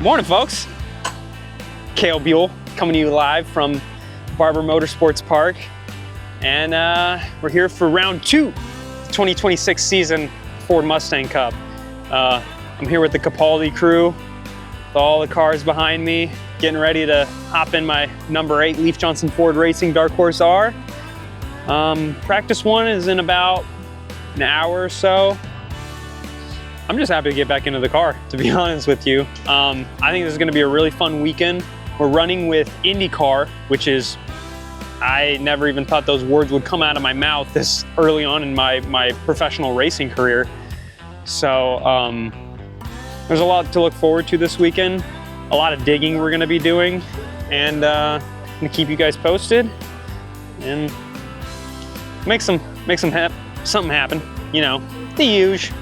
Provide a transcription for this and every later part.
Morning, folks. Cale Buell coming to you live from Barber Motorsports Park, and we're here for round 2, 2026 season Ford Mustang Cup. I'm here with the Capaldi crew, with all the cars behind me, getting ready to hop in my number 8 Leif Johnson Ford Racing Dark Horse R. Practice 1 is in about an hour or so. I'm just happy to get back into the car, to be honest with you. I think this is going to be a really fun weekend. We're running with IndyCar, which is, I never even thought those words would come out of my mouth this early on in my professional racing career. So there's a lot to look forward to this weekend. A lot of digging we're going to be doing, and I'm going to keep you guys posted and make something happen. You know, the huge.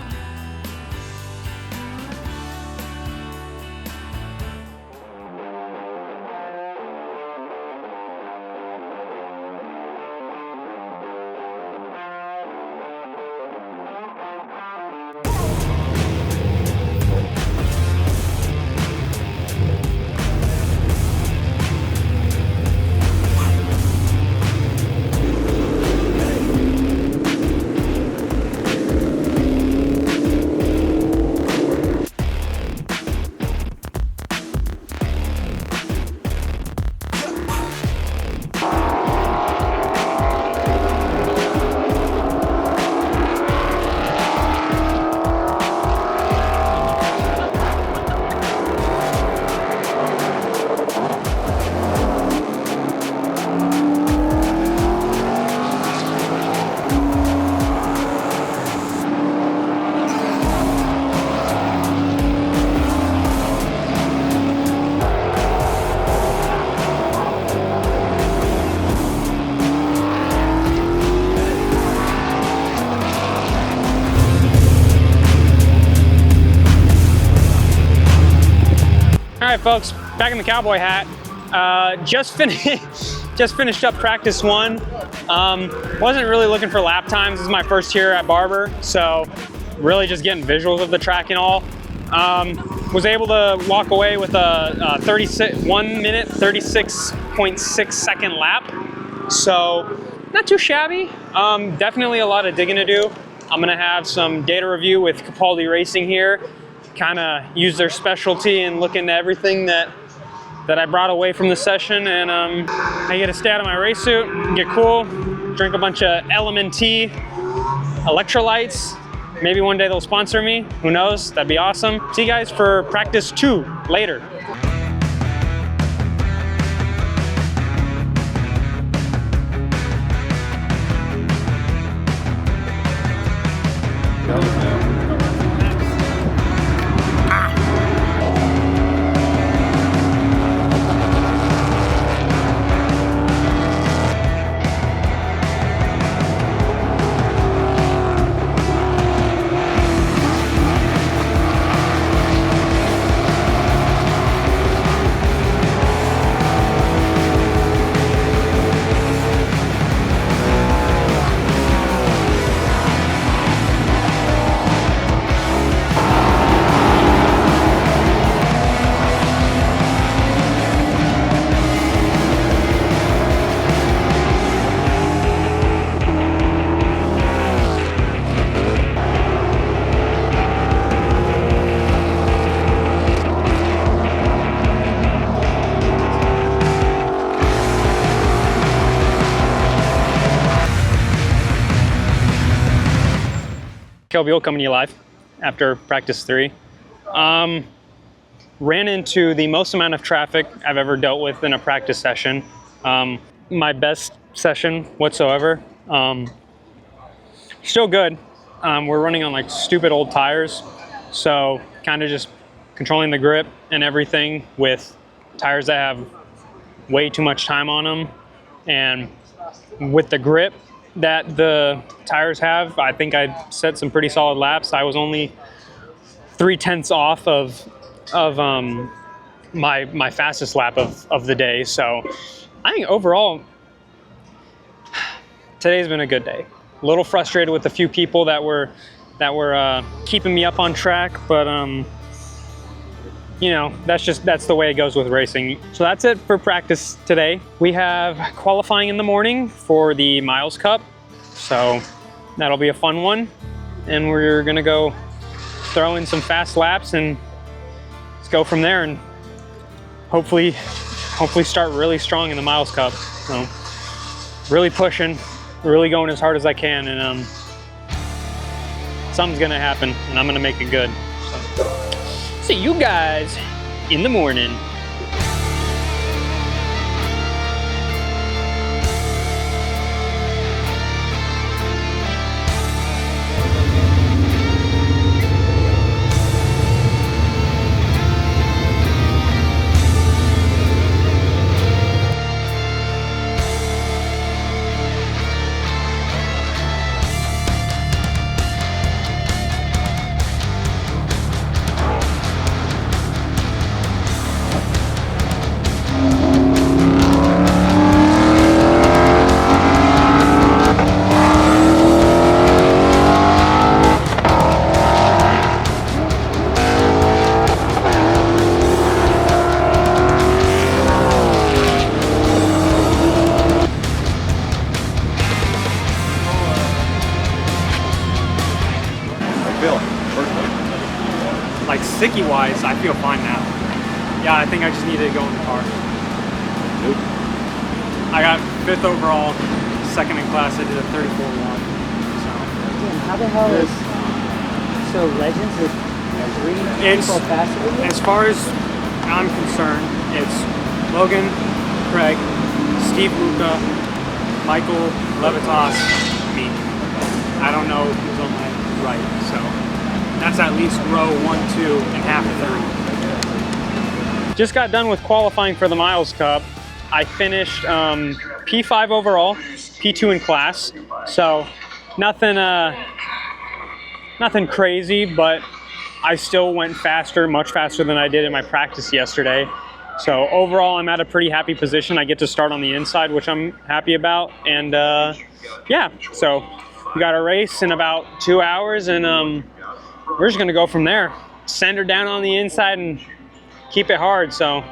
All right, folks, back in the cowboy hat. Just finished up practice 1. Wasn't really looking for lap times. This is my first year at Barber, so really just getting visuals of the track and all. Was able to walk away with a 1 minute, 36.6 second lap. So not too shabby. Definitely a lot of digging to do. I'm gonna have some data review with Capaldi Racing here. Kind of use their specialty and look into everything that I brought away from the session, and I get to stay out of my race suit, get cool, drink a bunch of LMNT electrolytes. Maybe one day they'll sponsor me, who knows, that'd be awesome. See you guys for practice 2 later. Cale Buell coming to you live after practice 3. Ran into the most amount of traffic I've ever dealt with in a practice session. My best session whatsoever. Still good. We're running on like stupid old tires, so kind of just controlling the grip and everything with tires that have way too much time on them, and with the grip that the tires have, I think I set some pretty solid laps. I was only 0.3 off of my fastest lap of the day. So I think overall today's been a good day. A little frustrated with a few people that were keeping me up on track, but you know, that's the way it goes with racing. So that's it for practice today. We have qualifying in the morning for the Miles Cup. So that'll be a fun one. And we're gonna go throw in some fast laps and let's go from there and hopefully start really strong in the Miles Cup. So really pushing, really going as hard as I can, and something's gonna happen and I'm gonna make it good. So, see you guys in the morning. Like sticky wise, I feel fine now. Yeah, I think I just need to go in the car. Nope. I got 5th overall, 2nd in class. I did a 34-1. So. Damn, how the hell is so Legends is 3 people faster than you? As far as I'm concerned, it's Logan, Craig, Steve Luca, Michael, Levitas, me. I don't know who's on my right, so. That's at least row 1, 2, and half of 3. Just got done with qualifying for the Miles Cup. I finished P5 overall, P2 in class. So nothing crazy, but I still went faster, much faster than I did in my practice yesterday. So overall, I'm at a pretty happy position. I get to start on the inside, which I'm happy about. And yeah, so we got a race in about 2 hours, and we're just gonna go from there. Send her down on the inside and keep it hard. So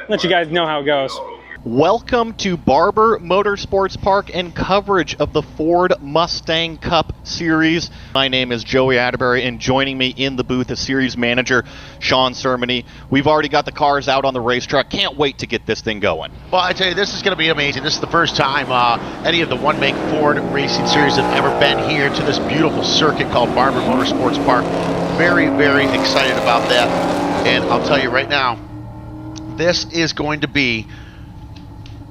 let you guys know how it goes. Welcome to Barber Motorsports Park and coverage of the Ford Mustang Cup Series. My name is Joey Atterbury, and joining me in the booth is Series Manager Sean Sermony. We've already got the cars out on the racetrack. Can't wait to get this thing going. Well, I tell you, this is going to be amazing. This is the first time any of the one-make Ford Racing Series have ever been here to this beautiful circuit called Barber Motorsports Park. Very, very excited about that. And I'll tell you right now, this is going to be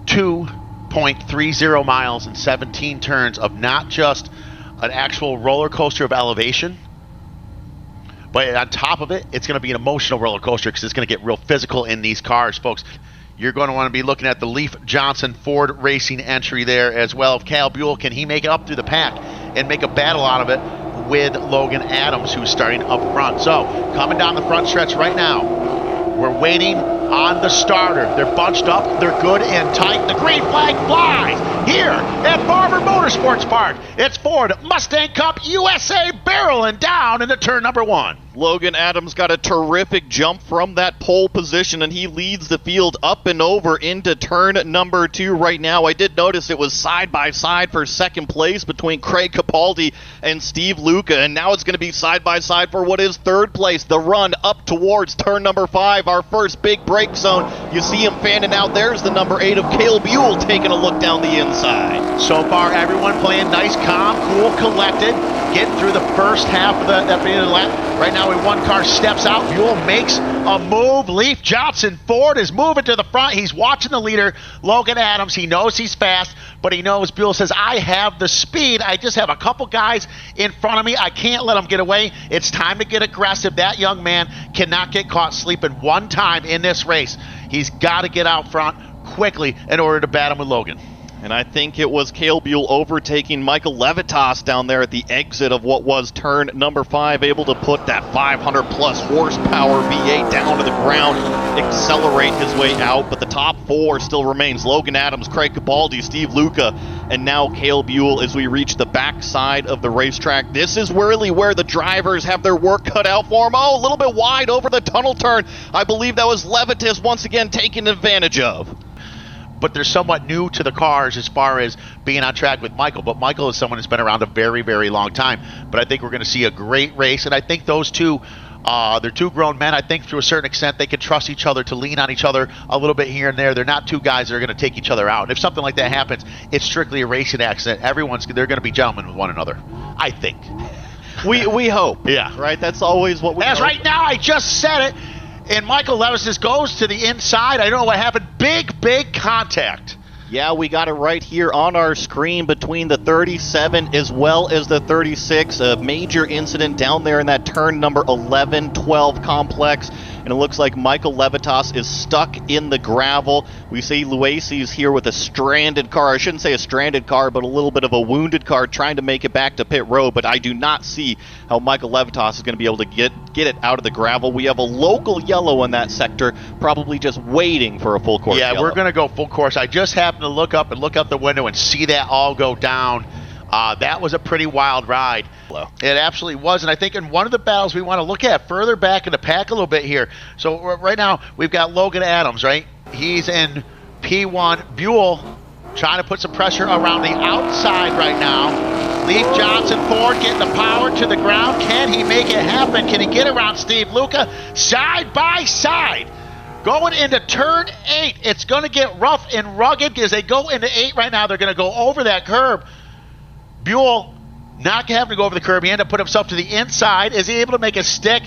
2.30 miles and 17 turns of not just an actual roller coaster of elevation, but on top of it, it's going to be an emotional roller coaster because it's going to get real physical in these cars, folks. You're going to want to be looking at the Leif Johnson Ford Racing entry there as well. Cal Buell, can he make it up through the pack and make a battle out of it with Logan Adams, who's starting up front? So, coming down the front stretch right now, we're waiting on the starter. They're bunched up, they're good and tight. The green flag flies here at Barber Motorsports Park. It's Ford Mustang Cup USA barreling down into turn number 1. Logan Adams got a terrific jump from that pole position, and he leads the field up and over into turn number 2 right now. I did notice it was side by side for second place between Craig Capaldi and Steve Luca, and now it's going to be side by side for what is third place, the run up towards turn number 5, our first big break zone. You see him fanning out. There's the number 8 of Cal Buell taking a look down the inside. So far, everyone playing nice, calm, cool, collected, getting through the first half of that beginning of the lap. Right now, one car steps out. Buell makes a move. Leif Johnson Ford is moving to the front. He's watching the leader, Logan Adams. He knows he's fast, but he knows, Buell says, I have the speed. I just have a couple guys in front of me. I can't let them get away. It's time to get aggressive. That young man cannot get caught sleeping one time in this race. He's got to get out front quickly in order to battle with Logan. And I think it was Cale Buell overtaking Michael Levitas down there at the exit of what was turn number 5, able to put that 500-plus horsepower V8 down to the ground, accelerate his way out. But the top 4 still remains Logan Adams, Craig Capaldi, Steve Luca, and now Cale Buell as we reach the backside of the racetrack. This is really where the drivers have their work cut out for them. Oh, a little bit wide over the tunnel turn. I believe that was Levitas once again taken advantage of. But they're somewhat new to the cars as far as being on track with Michael. But Michael is someone who's been around a very, very long time. But I think we're going to see a great race. And I think those two, they're two grown men. I think to a certain extent they can trust each other to lean on each other a little bit here and there. They're not two guys that are going to take each other out. And if something like that happens, it's strictly a racing accident. They're going to be gentlemen with one another, I think. We hope. Yeah. Right? That's always what we hope. As right now, I just said it. And Michael Levis goes to the inside. I don't know what happened. Big contact. Yeah, we got it right here on our screen between the 37 as well as the 36. A major incident down there in that turn number 11-12 complex. And it looks like Michael Levitas is stuck in the gravel. We see Luisi's here with a stranded car. I shouldn't say a stranded car, but a little bit of a wounded car trying to make it back to pit road. But I do not see how Michael Levitas is going to be able to get it out of the gravel. We have a local yellow in that sector, probably just waiting for a full course Yeah, yellow. we're going to go full course. I just happened to look up the window and see that all go down. That was a pretty wild ride. It absolutely was, and I think in one of the battles we want to look at further back in the pack a little bit here. So right now we've got Logan Adams, right? He's in P1. Buell trying to put some pressure around the outside right now. Leif Johnson Ford getting the power to the ground. Can he make it happen? Can he get around Steve Luca? Side by side. Going into turn 8. It's going to get rough and rugged as they go into 8 right now. They're going to go over that curb. Buell not having to go over the curb. He ended up putting himself to the inside. Is he able to make a stick?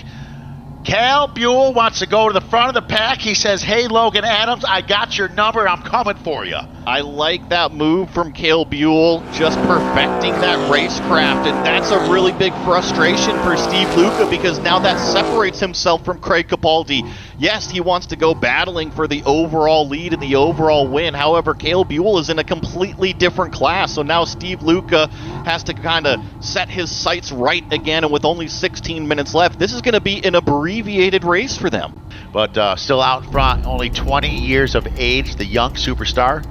Cale Buell wants to go to the front of the pack. He says, hey, Logan Adams, I got your number. I'm coming for you. I like that move from Cale Buell, just perfecting that racecraft, and that's a really big frustration for Steve Luca because now that separates himself from Craig Capaldi. Yes, he wants to go battling for the overall lead and the overall win. However, Cale Buell is in a completely different class, so now Steve Luca has to kind of set his sights right again, and with only 16 minutes left, this is going to be an abbreviated race for them. But still out front, only 20 years of age, the young superstar.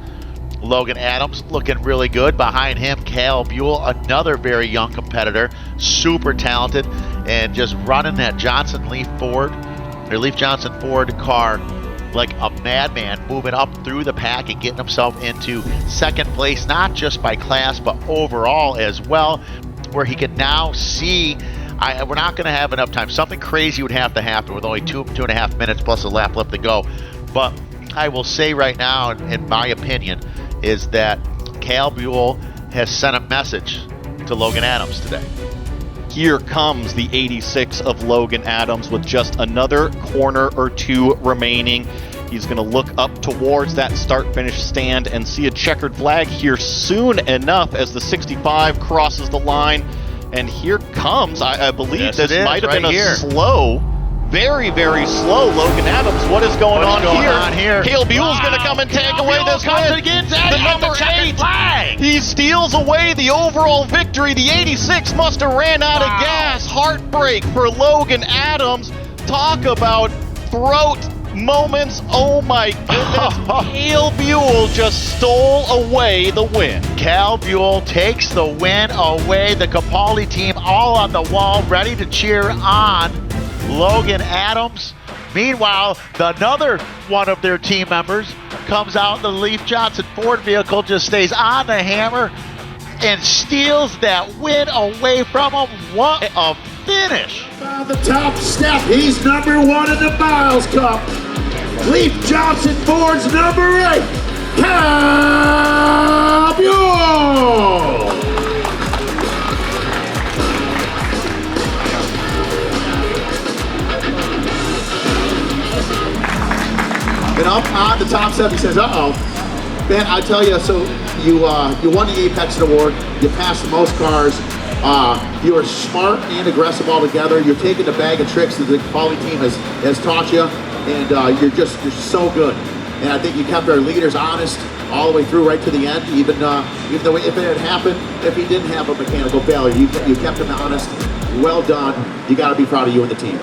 Logan Adams looking really good. Behind him, Cale Buell, another very young competitor, super talented, and just running that Leif Johnson Ford car like a madman, moving up through the pack and getting himself into second place, not just by class, but overall as well, where he can now see. We're not going to have enough time. Something crazy would have to happen with only 2.5 minutes plus a lap left to go. But I will say right now, in my opinion, is that Cale Buell has sent a message to Logan Adams today. Here comes the 86 of Logan Adams with just another corner or two remaining. He's going to look up towards that start-finish stand and see a checkered flag here soon enough as the 65 crosses the line. And here comes, I believe this might have been a slow, very, very slow Logan Adams. What is going on here? Cale Buell's going to come and take away this win. The number 8 flag. He steals away the overall victory. The 86 must have ran out of gas. Heartbreak for Logan Adams. Talk about throat moments. Oh my goodness. Cale Buell just stole away the win. Cale Buell takes the win away. The Capaldi team all on the wall, ready to cheer on Logan Adams. Meanwhile, another one of their team members comes out in the Leif Johnson Ford vehicle, just stays on the hammer and steals that win away from him. What a finish. On the top step, he's number 1 in the Miles Cup. Leif Johnson Ford's number 8, Cale Buell. And up on the top step, he says, uh-oh. Ben, I tell you, so you won the Apex Award, you passed the most cars, you are smart and aggressive all together, you're taking the bag of tricks that the Capaldi team has taught you, and you're so good. And I think you kept our leaders honest, all the way through right to the end, even though if it had happened, if he didn't have a mechanical failure, you kept him honest. Well done. You got to be proud of you and the team.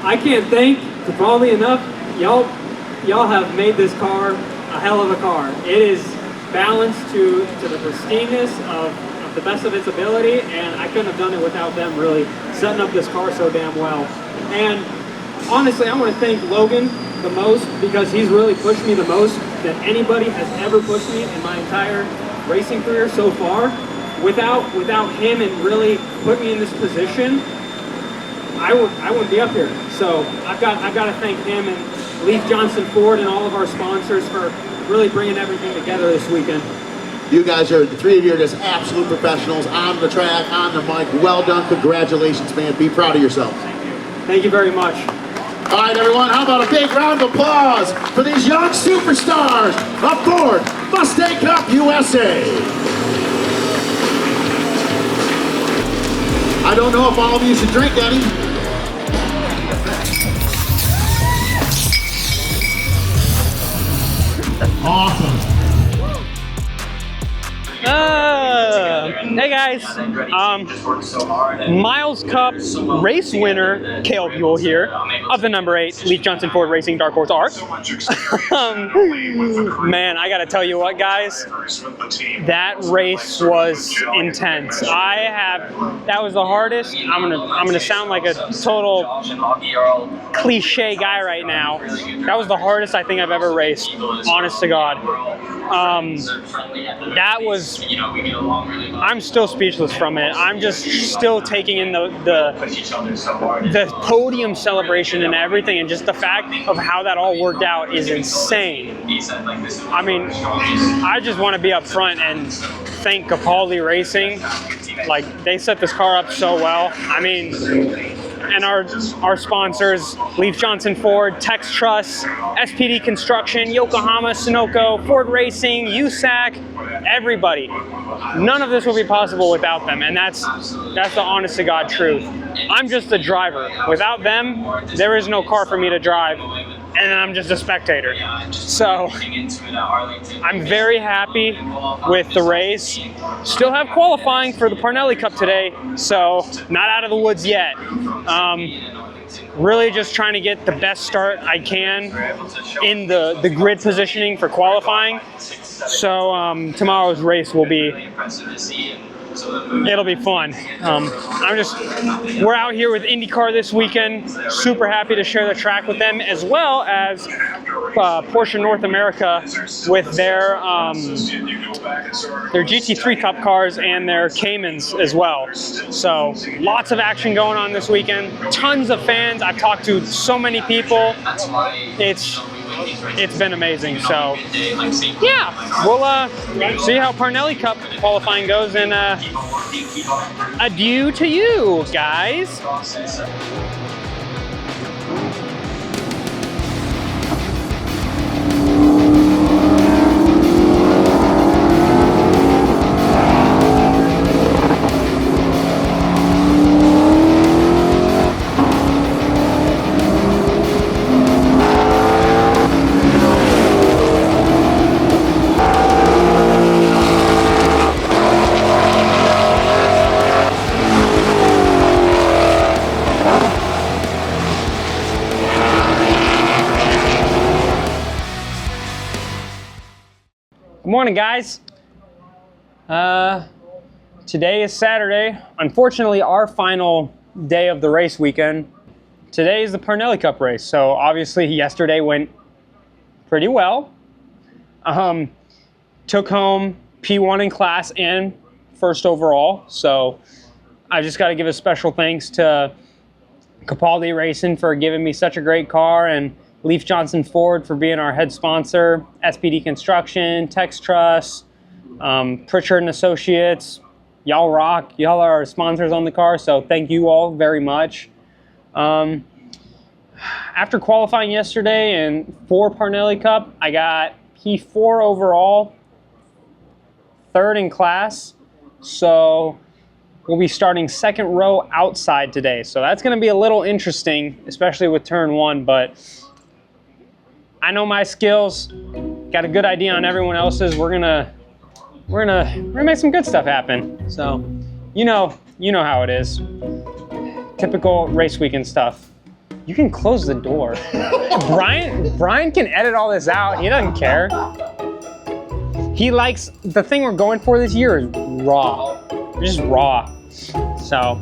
I can't thank Capaldi enough. Y'all have made this car a hell of a car. It is balanced to the pristineness of the best of its ability, and I couldn't have done it without them really setting up this car so damn well. And honestly, I want to thank Logan the most, because he's really pushed me the most that anybody has ever pushed me in my entire racing career so far. Without him and really put me in this position, I wouldn't be up here. So I've got to thank him and Leif Johnson Ford and all of our sponsors for really bringing everything together this weekend. You guys are, the three of you are just absolute professionals on the track, on the mic. Well done. Congratulations, man. Be proud of yourselves. Thank you very much. All right, everyone, how about a big round of applause for these young superstars of Ford Mustang Cup USA. I don't know if all of you should drink any. Awesome. Hey guys, Miles Cup race winner Cale Buell here of the number 8 Leif Johnson Ford Racing Dark Horse ARC. Man, I gotta tell you what, guys, that race was intense. That was the hardest. I'm gonna sound like a total cliche guy right now. That was the hardest I think I've ever raced, honest to God. I'm still speechless from it. I'm just still taking in the podium celebration and everything, and just the fact of how that all worked out is insane. I mean, I just want to be up front and thank Capaldi Racing. Like, they set this car up so well. I mean, and our sponsors, Leif Johnson Ford, Textruss, SPD Construction, Yokohama, Sunoco, Ford Racing, USAC, everybody. None of this would be possible without them, and that's the honest to God truth. I'm just the driver. Without them, there is no car for me to drive, and I'm just a spectator. So I'm very happy with the race. Still have qualifying for the Parnelli Cup today, so not out of the woods yet. Really just trying to get the best start I can in the grid positioning for qualifying. So tomorrow's race will be, it'll be fun. We're out here with IndyCar this weekend. Super happy to share the track with them, as well as Porsche North America with their GT3 Cup cars and their Caymans as well. So lots of action going on this weekend. Tons of fans. I've talked to so many people. It's been amazing. So yeah, we'll see how Parnelli Cup qualifying goes, and adieu to you guys. Good morning, guys. Today is Saturday. Unfortunately, our final day of the race weekend. Today is the Parnelli Cup race. So obviously yesterday went pretty well. Took home P1 in class and first overall. So I just got to give a special thanks to Capaldi Racing for giving me such a great car, and Leif Johnson Ford for being our head sponsor, SPD Construction, Textruss, Pritchard Associates. Y'all rock. Y'all are our sponsors on the car, so thank you all very much. After qualifying yesterday and for Parnelli Cup, I got P4 overall, third in class. So we'll be starting second row outside today. So that's going to be a little interesting, especially with turn 1, but I know my skills. got a good idea on everyone else's. We're gonna make some good stuff happen. So, you know how it is. Typical race weekend stuff. You can close the door. Brian can edit all this out. He doesn't care. He likes, the thing we're going for this year is raw. Just raw. So,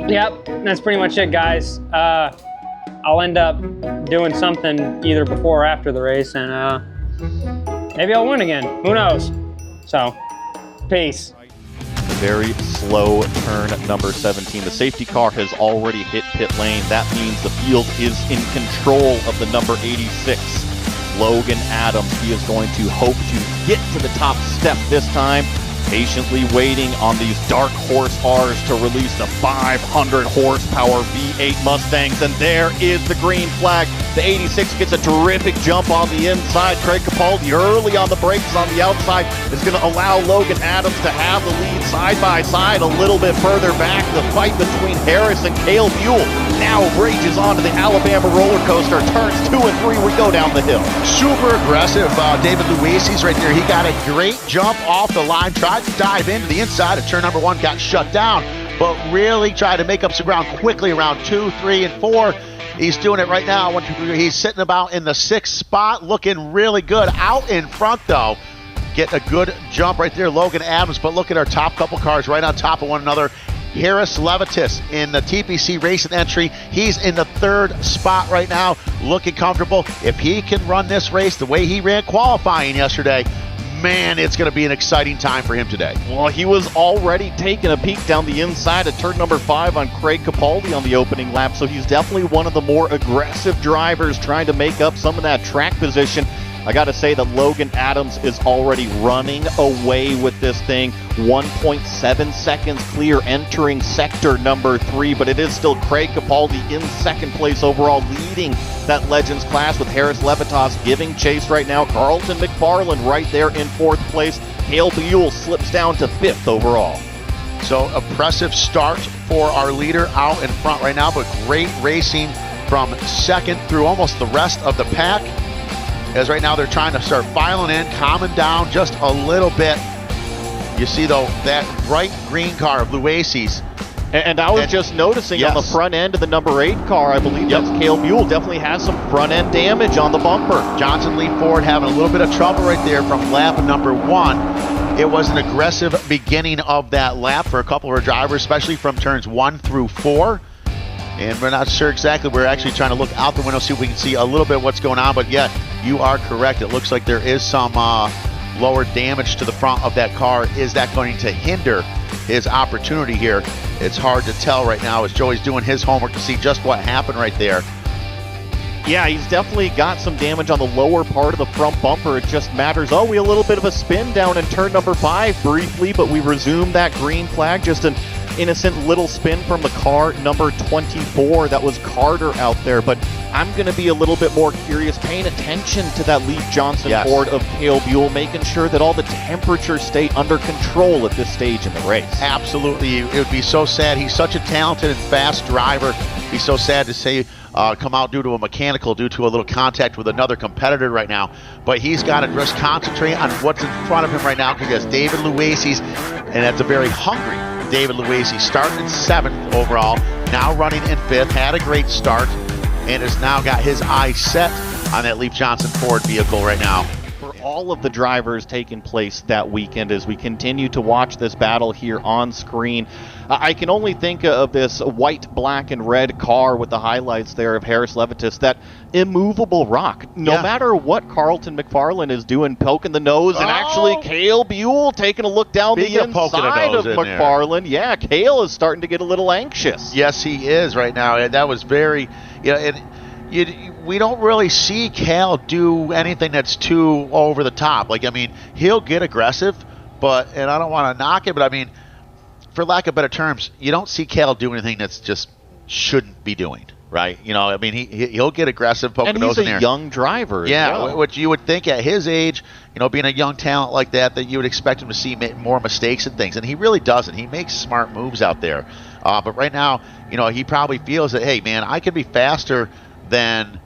yep, that's pretty much it, guys. I'll end up doing something either before or after the race, and maybe I'll win again. Who knows? So, peace. Very slow turn number 17. The safety car has already hit pit lane. That means the field is in control of the number 86, Logan Adams. He is going to hope to get to the top step this time. Patiently waiting on these dark horse R's to release the 500 horsepower V8 Mustangs, and there is the green flag. The 86 gets a terrific jump on the inside. Craig Capaldi early on the brakes on the outside is going to allow Logan Adams to have the lead side by side a little bit further back. The fight between Harris and Cale Buell now rages onto the Alabama roller coaster. Turns 2 and 3, we go down the hill. Super aggressive. David Luisi's right there. He got a great jump off the line. Tried to dive into the inside of turn number 1, got shut down, but really tried to make up some ground quickly around 2, 3, and 4. He's doing it right now. 1, 2, 3. He's sitting about in the 6th spot, looking really good. Out in front, though, get a good jump right there, Logan Adams. But look at our top couple cars right on top of one another. Harris Levitas in the TPC Racing entry. He's in the 3rd spot right now, looking comfortable. If he can run this race the way he ran qualifying yesterday, man, it's going to be an exciting time for him today. Well, he was already taking a peek down the inside of turn number 5 on Craig Capaldi on the opening lap, so he's definitely one of the more aggressive drivers trying to make up some of that track position. I got to say that Logan Adams is already running away with this thing. 1.7 seconds clear entering sector number 3, but it is still Craig Capaldi in 2nd place overall, leading that Legends class, with Harris Levitas giving chase right now. Carlton McFarland right there in 4th place. Cale Buell slips down to 5th overall. So impressive start for our leader out in front right now, but great racing from 2nd through almost the rest of the pack. As right now they're trying to start filing in, calming down just a little bit. You see, though, that bright green car of Luisi's. And I was just noticing, yes, on the front end of the number 8 car, I believe that's Cale Buell, definitely has some front end damage on the bumper. Johnson Lee Ford having a little bit of trouble right there from lap number 1. It was an aggressive beginning of that lap for a couple of our drivers, especially from turns 1 through 4. And we're not sure exactly. We're actually trying to look out the window, see if we can see a little bit of what's going on. But yeah, you are correct. It looks like there is some lower damage to the front of that car. Is that going to hinder his opportunity here? It's hard to tell right now as Joey's doing his homework to see just what happened right there. Yeah, he's definitely got some damage on the lower part of the front bumper. It just matters. Oh, we had a little bit of a spin down in turn number 5 briefly, but we resumed that green flag. Just an innocent little spin from the car number 24. That was Carter out there, but I'm going to be a little bit more curious, paying attention to that Leif Johnson Ford of Cale Buell, making sure that all the temperatures stay under control at this stage in the race. Absolutely. It would be so sad. He's such a talented and fast driver. It'd be so sad to say come out due to a mechanical, due to a little contact with another competitor right now. But he's got to just concentrate on what's in front of him right now, because he has David Luisi's, and that's a very hungry David Luisi, starting in 7th overall, now running in 5th, had a great start, and has now got his eyes set on that Leif Johnson Ford vehicle right now. For all of the drivers taking place that weekend, as we continue to watch this battle here on screen, I can only think of this white, black, and red car with the highlights there of Harris Levitas, that immovable rock. No matter what Carlton McFarland is doing, poking the nose, and actually Cale Buell taking a look down the inside of McFarland. Yeah, Cale is starting to get a little anxious. Yes, he is right now. And that was very, we don't really see Cale do anything that's too over the top. Like, I mean, he'll get aggressive, and I don't want to knock it, but I mean, for lack of better terms, you don't see Cale do anything that's just shouldn't be doing, right? You know, I mean, he'll get aggressive, poke the nose in there. And he's a young driver. Yeah, which you would think at his age, being a young talent like that you would expect him to see more mistakes and things, and he really doesn't. He makes smart moves out there. But right now, he probably feels that, hey, man, I could be faster than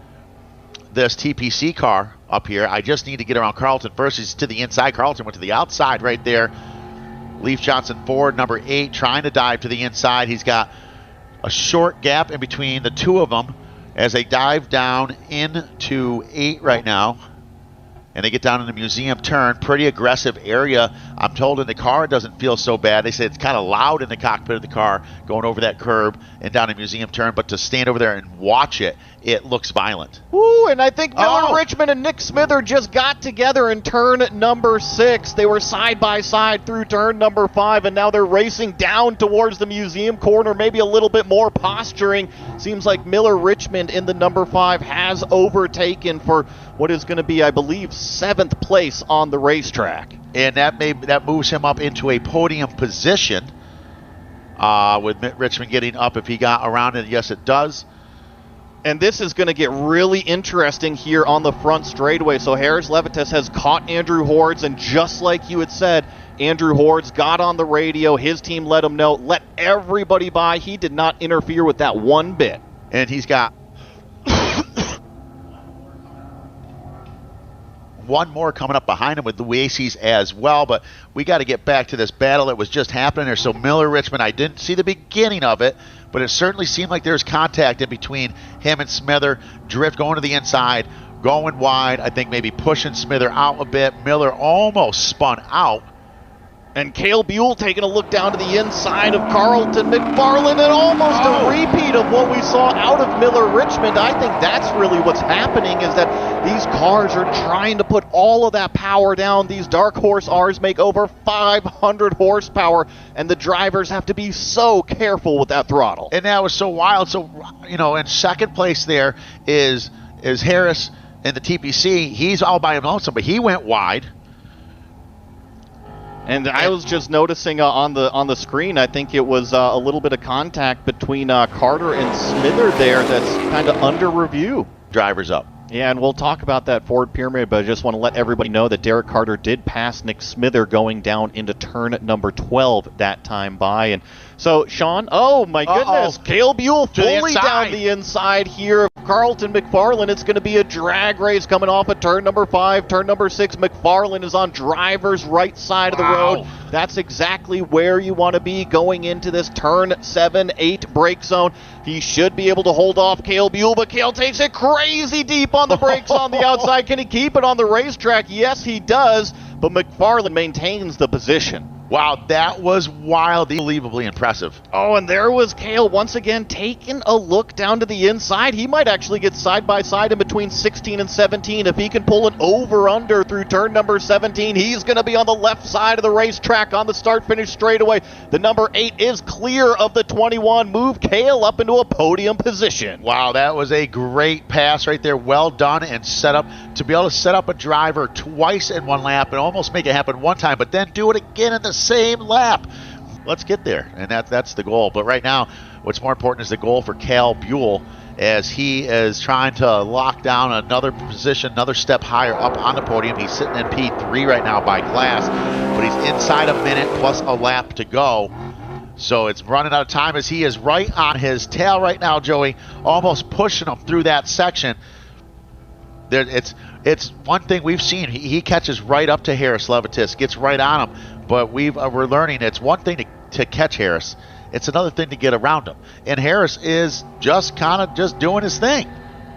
this TPC car, up here. I just need to get around Carlton first. He's to the inside. Carlton went to the outside right there. Leif Johnson Ford, number 8, trying to dive to the inside. He's got a short gap in between the two of them as they dive down into 8 right now. And they get down in the museum turn. Pretty aggressive area. I'm told in the car it doesn't feel so bad. They say it's kind of loud in the cockpit of the car going over that curb and down in museum turn. But to stand over there and watch it, it looks violent. Ooh, and I think Miller Richmond and Nick Smither just got together in turn number 6. They were side by side through turn number 5, and now they're racing down towards the museum corner, maybe a little bit more posturing. Seems like Miller Richmond in the number 5 has overtaken for what is going to be, I believe, 7th place on the racetrack. And that moves him up into a podium position with Richmond getting up if he got around it. Yes, it does. And this is going to get really interesting here on the front straightaway. So Harris Levitas has caught Andrew Hordes, and just like you had said, Andrew Hordes got on the radio. His team let him know, let everybody by. He did not interfere with that one bit. And he's got one more coming up behind him with the Luaces as well, but we got to get back to this battle that was just happening there. So Miller Richmond, I didn't see the beginning of it, but it certainly seemed like there's contact in between him and Smither. Drift going to the inside, going wide, I think maybe pushing Smither out a bit. Miller almost spun out. And Cale Buell taking a look down to the inside of Carlton McFarland, and almost a repeat of what we saw out of Miller Richmond. I think that's really what's happening, is that these cars are trying to put all of that power down. These Dark Horse R's make over 500 horsepower, and the drivers have to be so careful with that throttle. And that was so wild. So, in second place there is Harris in the TPC. He's all by himself, but he went wide. And I was just noticing on the screen, I think it was a little bit of contact between Carter and Smither there that's kind of under review. Drivers up. Yeah, and we'll talk about that Ford Pyramid, but I just want to let everybody know that Derek Carter did pass Nick Smither going down into turn number 12 that time by. And so, Sean, oh my goodness, Cale Buell fully down the inside here. Carlton McFarland, it's going to be a drag race coming off of turn number 5. Turn number 6, McFarland is on driver's right side of the road. That's exactly where you want to be going into this turn 7, 8 brake zone. He should be able to hold off Cale Buell, but Cale takes it crazy deep on the brakes on the outside. Can he keep it on the racetrack? Yes, he does, but McFarland maintains the position. Wow, that was wildly, unbelievably impressive. Oh, and there was Cale once again taking a look down to the inside. He might actually get side by side in between 16 and 17. If he can pull an over-under through turn number 17, he's going to be on the left side of the racetrack on the start-finish straightaway. The number 8 is clear of the 21. Move Cale up into a podium position. Wow, that was a great pass right there. Well done, and set up to be able to set up a driver twice in one lap and almost make it happen one time, but then do it again in the same lap. Let's get there, and that's the goal. But right now, what's more important is the goal for Cale Buell, as he is trying to lock down another position, another step higher up on the podium. He's sitting in P3 right now by class, but he's inside a minute plus a lap to go. So it's running out of time as he is right on his tail right now, Joey, almost pushing him through that section. It's one thing we've seen. He catches right up to Harris Levitas, gets right on him. But we're learning it's one thing to catch Harris. It's another thing to get around him. And Harris is just kind of just doing his thing.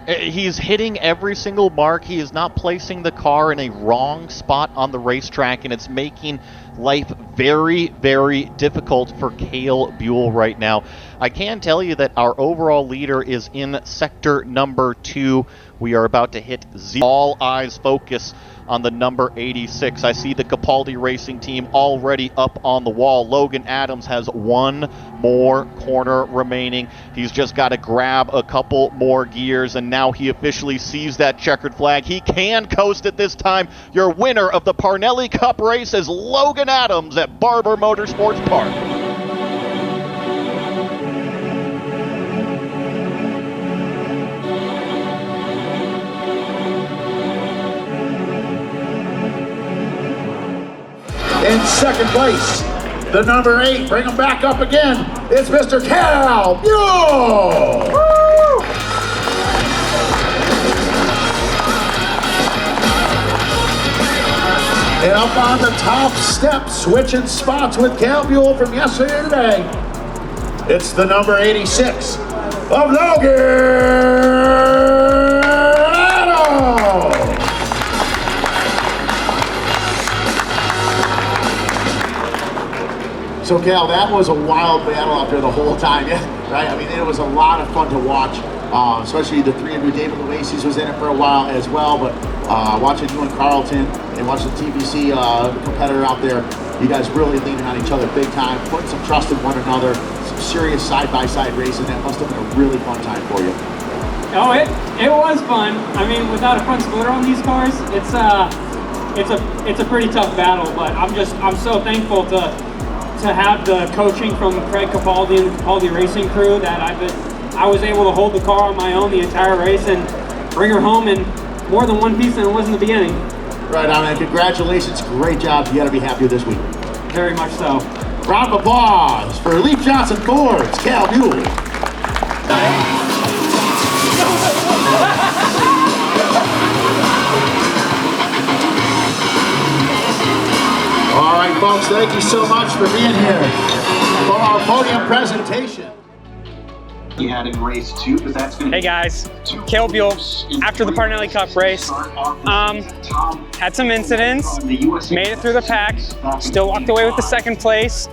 He's hitting every single mark. He is not placing the car in a wrong spot on the racetrack, and it's making life very, very difficult for Cale Buell right now. I can tell you that our overall leader is in sector number 2. We are about to hit 0. All eyes focus on the number 86. I see the Capaldi Racing team already up on the wall. Logan Adams has one more corner remaining. He's just got to grab a couple more gears, and now he officially sees that checkered flag. He can coast it this time. Your winner of the Parnelli Cup race is Logan Adams at Barber Motorsports Park. In second place, the number 8, bring him back up again, it's Mr. Cale Buell! And up on the top step, switching spots with Cal Buell from yesterday to today, it's the number 86 of Logan. So Cal, that was a wild battle out there the whole time, yeah, right? I mean, it was a lot of fun to watch, especially the three of you. David Luaces was in it for a while as well, but watching you and Carlton and watching the TBC competitor out there, you guys really leaning on each other big time, putting some trust in one another, some serious side-by-side racing. That must have been a really fun time for you. Oh, it was fun. I mean, without a front splitter on these cars, it's a pretty tough battle. But I'm so thankful to have the coaching from Craig Capaldi and the Capaldi Racing crew that I was able to hold the car on my own the entire race and bring her home in more than one piece than it was in the beginning. Right on, and congratulations, great job. You got to be happy with this week. Very much so. Round of applause for Leif Johnson Ford's Cal Buell. All right, folks, thank you so much for being here for our podium presentation. You had in race 2, but that's going to Hey guys, Cal Buell, after the Parnelli Cup race, had some incidents, made it through the pack, still walked away with the second place,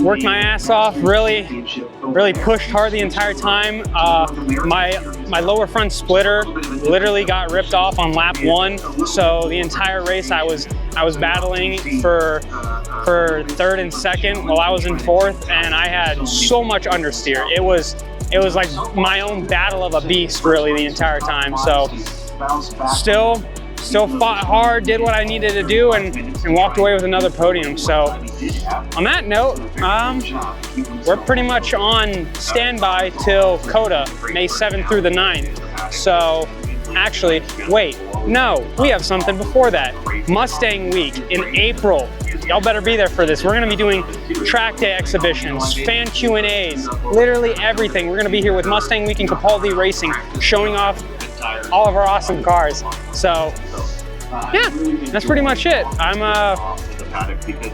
worked my ass off, really pushed hard the entire time. My lower front splitter literally got ripped off on lap 1, so the entire race I was battling for third and second while I was in fourth, and I had so much understeer. It was like my own battle of a beast really the entire time. So still fought hard, did what I needed to do, and walked away with another podium. So on that note, we're pretty much on standby till COTA, May 7th through the 9th. So actually, wait, no, we have something before that. Mustang Week in April. Y'all better be there for this. We're gonna be doing track day exhibitions, fan Q&As, literally everything. We're gonna be here with Mustang Week and Capaldi Racing, showing off all of our awesome cars. So, yeah, that's pretty much it. I'm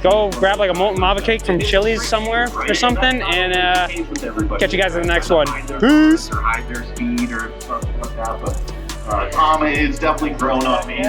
go grab like a molten lava cake from Chili's somewhere or something, and catch you guys in the next one. Peace. Tom, it's definitely grown on me.